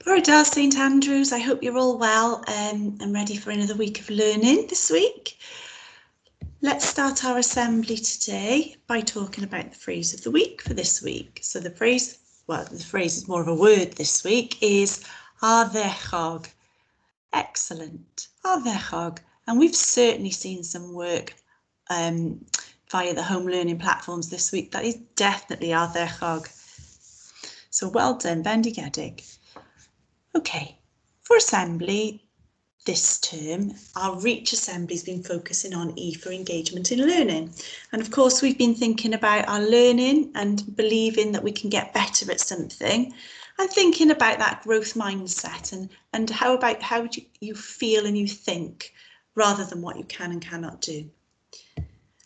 Bore St Andrews, I hope you're all well and ready for another week of learning this week. Let's start our assembly today by talking about the phrase of the week for this week. So the phrase is more of a word this week, is ardderchog. Excellent, ardderchog. And we've certainly seen some work via the home learning platforms this week that is definitely ardderchog. So well done, bendigedig. Okay, for assembly this term, our Reach Assembly has been focusing on E for engagement in learning. And of course, we've been thinking about our learning and believing that we can get better at something, and thinking about that growth mindset and how you feel and you think rather than what you can and cannot do.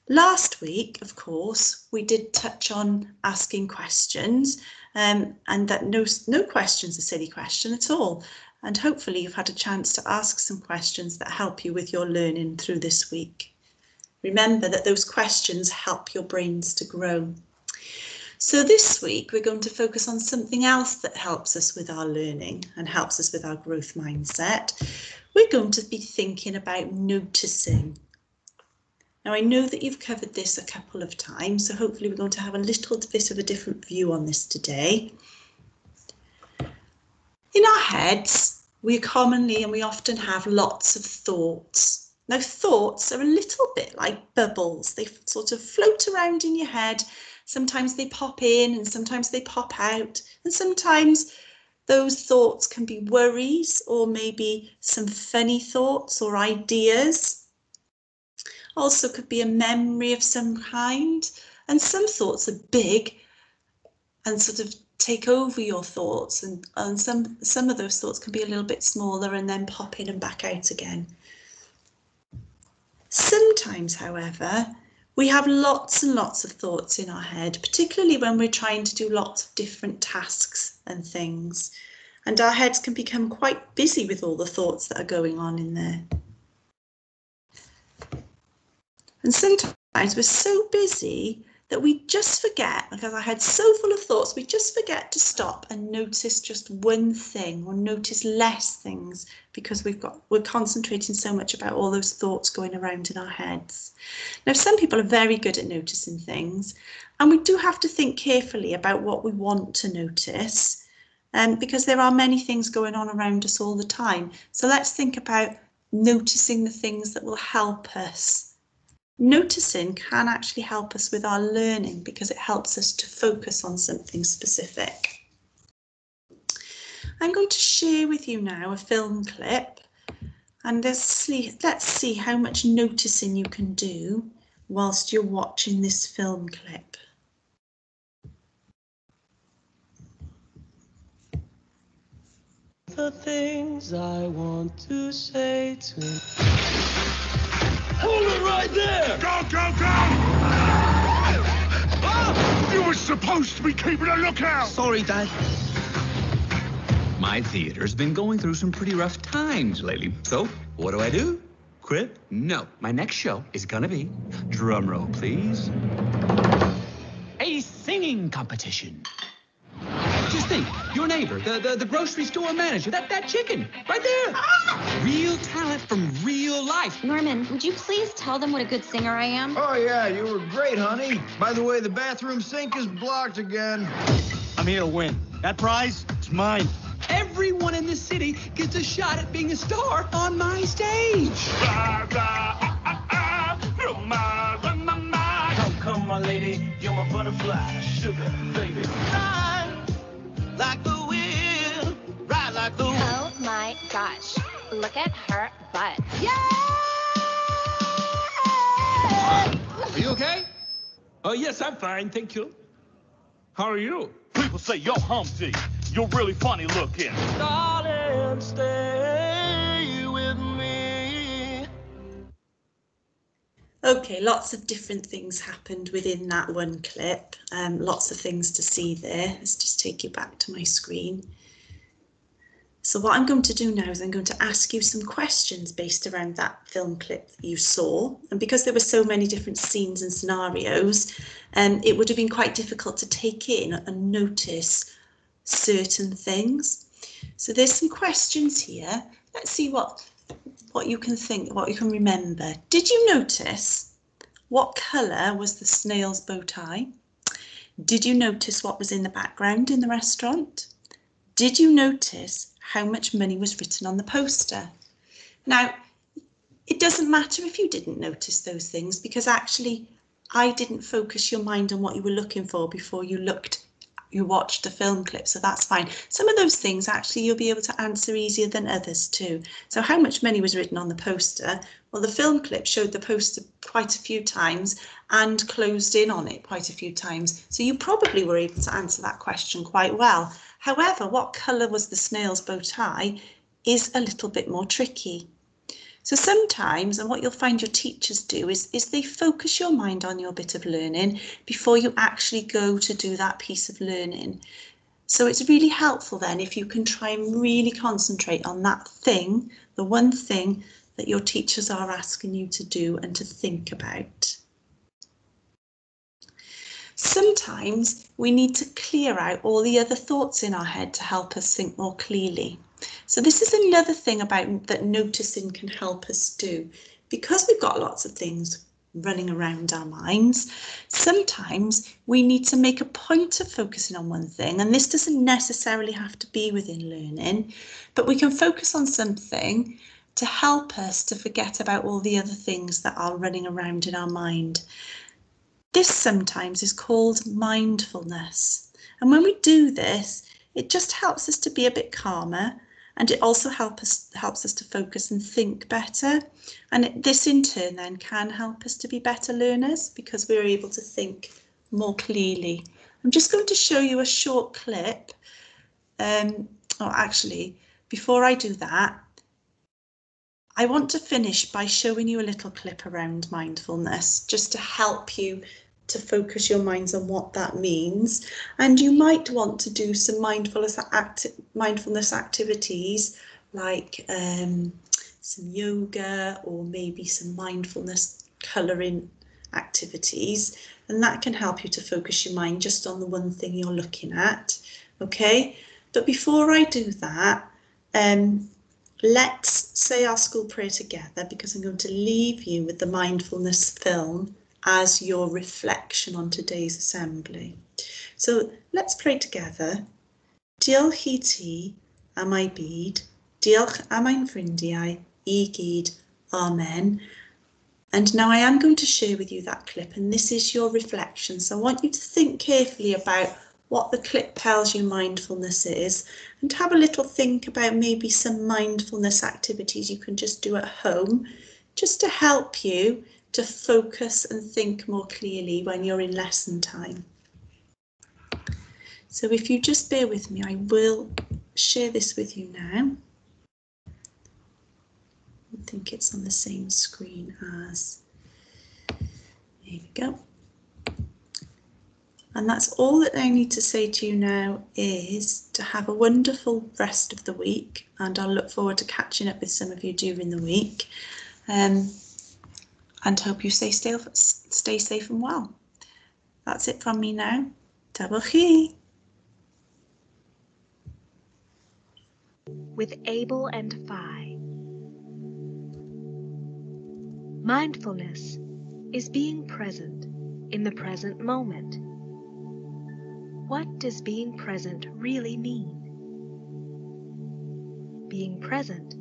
Last week, of course, we did touch on asking questions, and that no question's a silly question at all. And hopefully you've had a chance to ask some questions that help you with your learning through this week. Remember that those questions help your brains to grow. So this week we're going to focus on something else that helps us with our learning and helps us with our growth mindset. We're going to be thinking about noticing. Now, I know that you've covered this a couple of times, so hopefully we're going to have a little bit of a different view on this today. In our heads, we often have lots of thoughts. Now, thoughts are a little bit like bubbles. They sort of float around in your head. Sometimes they pop in and sometimes they pop out. And sometimes those thoughts can be worries or maybe some funny thoughts or ideas. Also could be a memory of some kind, and some thoughts are big and sort of take over your thoughts, and some of those thoughts can be a little bit smaller and then pop in and back out again. Sometimes, however, we have lots and lots of thoughts in our head, particularly when we're trying to do lots of different tasks and things, and our heads can become quite busy with all the thoughts that are going on in there. And sometimes we're so busy that we just forget, because our head's so full of thoughts, we just forget to stop and notice just one thing or notice less things because we're concentrating so much about all those thoughts going around in our heads. Now, some people are very good at noticing things, and we do have to think carefully about what we want to notice, because there are many things going on around us all the time. So let's think about noticing the things that will help us. Noticing can actually help us with our learning because it helps us to focus on something specific. I'm going to share with you now a film clip, and let's see how much noticing you can do whilst you're watching this film clip. The things I want to say to Hold it right there! Go, go, go! Ah! You were supposed to be keeping a lookout! Sorry, Dad. My theater's been going through some pretty rough times lately. So, what do? Quit? No. My next show is gonna be, drumroll please, a singing competition. Just think, your neighbor, the grocery store manager, that chicken, right there. Ah! Real talent from real life. Norman, would you please tell them what a good singer I am? Oh, yeah, you were great, honey. By the way, the bathroom sink is blocked again. I'm here to win. That prize, it's mine. Everyone in this city gets a shot at being a star on my stage. Come, my lady, you're my butterfly, sugar, baby. Ride like the wind, ride like the wind. Oh my gosh, look at her butt. Yeah! Are you okay? Oh, yes, I'm fine, thank you. How are you? People say, yo, Humpty, you're really funny looking. Darling, stay with me. Okay, lots of different things happened within that one clip. Lots of things to see there. Let's just take you back to my screen. So what I'm going to do now is I'm going to ask you some questions based around that film clip that you saw. And because there were so many different scenes and scenarios, it would have been quite difficult to take in and notice certain things. So there's some questions here. Let's see what you can think, what you can remember. Did you notice what colour was the snail's bow tie? Did you notice what was in the background in the restaurant? Did you notice how much money was written on the poster? Now, it doesn't matter if you didn't notice those things, because actually I didn't focus your mind on what you were looking for before you watched the film clip, so that's fine. Some of those things actually you'll be able to answer easier than others too. So how much money was written on the poster? Well, the film clip showed the poster quite a few times and closed in on it quite a few times, so you probably were able to answer that question quite well. However, what colour was the snail's bow tie is a little bit more tricky. So sometimes, and what you'll find your teachers do is they focus your mind on your bit of learning before you actually go to do that piece of learning. So it's really helpful then if you can try and really concentrate on that thing, the one thing that your teachers are asking you to do and to think about. Sometimes we need to clear out all the other thoughts in our head to help us think more clearly. So this is another thing about that noticing can help us do. Because we've got lots of things running around our minds, sometimes we need to make a point of focusing on one thing, and this doesn't necessarily have to be within learning, but we can focus on something to help us to forget about all the other things that are running around in our mind. This sometimes is called mindfulness, and when we do this, it just helps us to be a bit calmer, and it also helps us to focus and think better. And this in turn then can help us to be better learners because we're able to think more clearly. I'm just going to show you a short clip. Actually, before I do that, I want to finish by showing you a little clip around mindfulness, just to help you to focus your minds on what that means. And you might want to do some mindfulness activities like some yoga or maybe some mindfulness colouring activities, and that can help you to focus your mind just on the one thing you're looking at. Okay, but before I do that, let's say our school prayer together, because I'm going to leave you with the mindfulness film as your reflection on today's assembly. So let's pray together. Diolch I ti am I byd, diolch am ein ffrindiau, I gyd, amen. And now I am going to share with you that clip, and this is your reflection. So I want you to think carefully about what the clip tells you mindfulness is, and have a little think about maybe some mindfulness activities you can just do at home, just to help you to focus and think more clearly when you're in lesson time. So if you just bear with me, I will share this with you now. I think it's on the same screen as, there we go. And that's all that I need to say to you now, is to have a wonderful rest of the week, and I'll look forward to catching up with some of you during the week, and hope you stay safe and well. That's it from me now. Diolch chi. With Abel and Phi. Mindfulness is being present in the present moment. What does being present really mean? Being present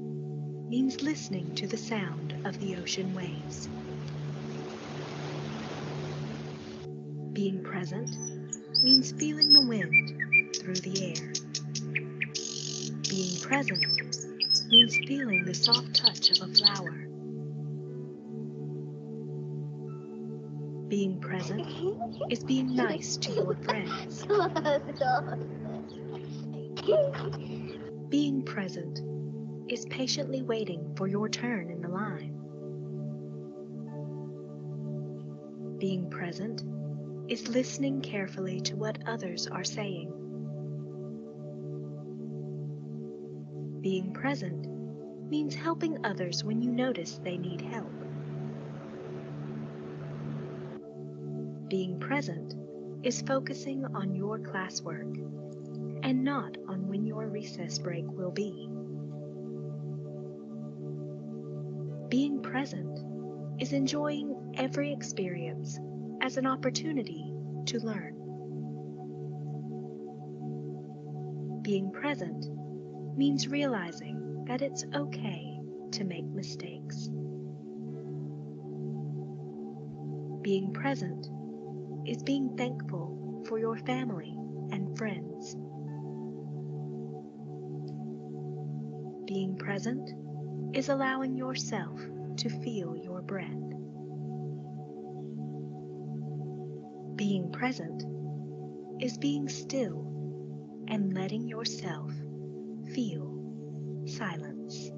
means listening to the sound of the ocean waves. Being present means feeling the wind through the air. Being present means feeling the soft touch of a flower. Being present is being nice to your friends. Being present is patiently waiting for your turn in the line. Being present is listening carefully to what others are saying. Being present means helping others when you notice they need help. Being present is focusing on your classwork and not on when your recess break will be. Being present is enjoying every experience as an opportunity to learn. Being present means realizing that it's okay to make mistakes. Being present is being thankful for your family and friends. Being present is allowing yourself to feel your breath. Being present is being still and letting yourself feel silence.